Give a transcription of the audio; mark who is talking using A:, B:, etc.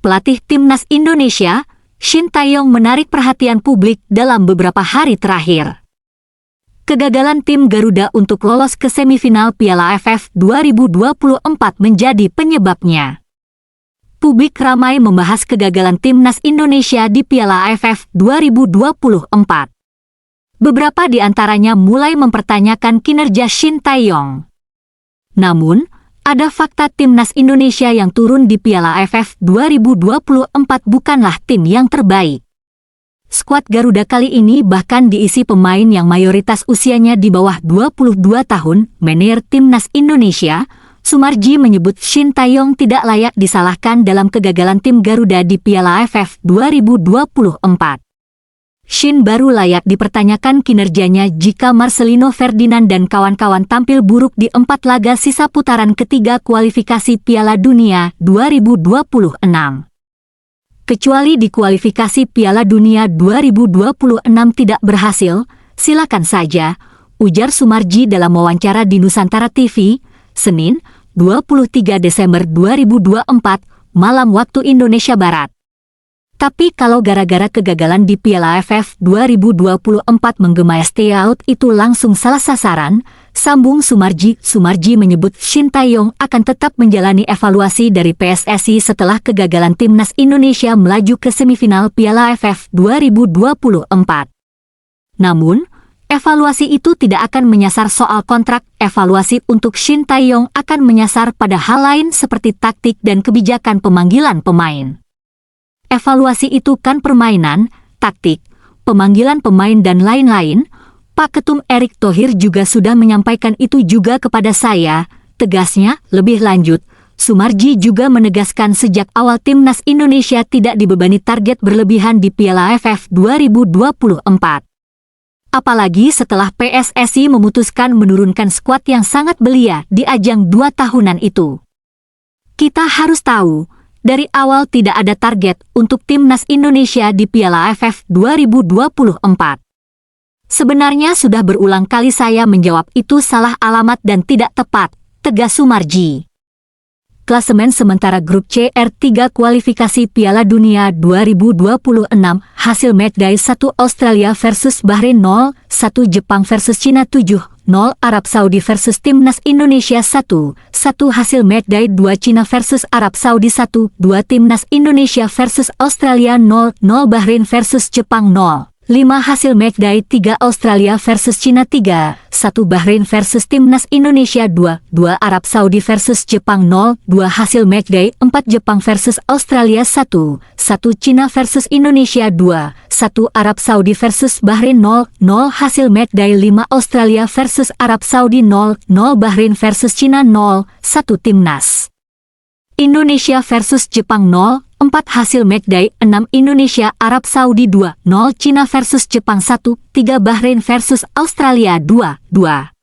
A: pelatih timnas Indonesia, Shin Tae-yong menarik perhatian publik dalam beberapa hari terakhir. Kegagalan tim Garuda untuk lolos ke semifinal Piala AFF 2024 menjadi penyebabnya. Publik ramai membahas kegagalan timnas Indonesia di Piala AFF 2024. Beberapa di antaranya mulai mempertanyakan kinerja Shin Tae-yong. Namun, ada fakta timnas Indonesia yang turun di Piala AFF 2024 bukanlah tim yang terbaik. Skuad Garuda kali ini bahkan diisi pemain yang mayoritas usianya di bawah 22 tahun. Manajer timnas Indonesia, Sumarji, menyebut Shin Tae-yong tidak layak disalahkan dalam kegagalan tim Garuda di Piala AFF 2024. Shin baru layak dipertanyakan kinerjanya jika Marcelino Ferdinand dan kawan-kawan tampil buruk di 4 laga sisa putaran ketiga kualifikasi Piala Dunia 2026. Kecuali di kualifikasi Piala Dunia 2026 tidak berhasil, silakan saja, ujar Sumarji dalam wawancara di Nusantara TV, Senin, 23 Desember 2024, malam waktu Indonesia Barat. Tapi kalau gara-gara kegagalan di Piala AFF 2024 menggema stay out itu langsung salah sasaran, sambung Sumarji. Sumarji menyebut Shin Tae-yong akan tetap menjalani evaluasi dari PSSI setelah kegagalan timnas Indonesia melaju ke semifinal Piala AFF 2024. Namun, evaluasi itu tidak akan menyasar soal kontrak. Evaluasi untuk Shin Tae-yong akan menyasar pada hal lain seperti taktik dan kebijakan pemanggilan pemain. Evaluasi itu kan permainan, taktik, pemanggilan pemain dan lain-lain. Pak Ketum Erick Thohir juga sudah menyampaikan itu juga kepada saya, tegasnya. Lebih lanjut, Sumarji juga menegaskan sejak awal timnas Indonesia tidak dibebani target berlebihan di Piala AFF 2024. Apalagi setelah PSSI memutuskan menurunkan skuad yang sangat belia di ajang 2 tahunan itu. Kita harus tahu, dari awal tidak ada target untuk timnas Indonesia di Piala AFF 2024. Sebenarnya sudah berulang kali saya menjawab itu salah alamat dan tidak tepat, tegas Sumarji. Klasemen sementara grup C R3 kualifikasi Piala Dunia 2026, hasil matchday 1 Australia versus Bahrain 0-1, Jepang versus Cina 7-0, Arab Saudi versus timnas Indonesia 1-1, hasil matchday 2 Cina versus Arab Saudi 1-2, timnas Indonesia versus Australia 0-0, Bahrain versus Jepang 0-5, hasil matchday 3 Australia versus Cina 3-1, Bahrain versus timnas Indonesia 2-2, Arab Saudi versus Jepang 0-2, hasil matchday 4 Jepang versus Australia 1-1, Cina versus Indonesia 2-1, Arab Saudi versus Bahrain 0-0, hasil matchday 5 Australia versus Arab Saudi 0-0, Bahrain versus Cina 0-1, timnas Indonesia versus Jepang 0-4, hasil matchday 6 Indonesia Arab Saudi 2-0, Cina versus Jepang 1-3, Bahrain versus Australia 2-2.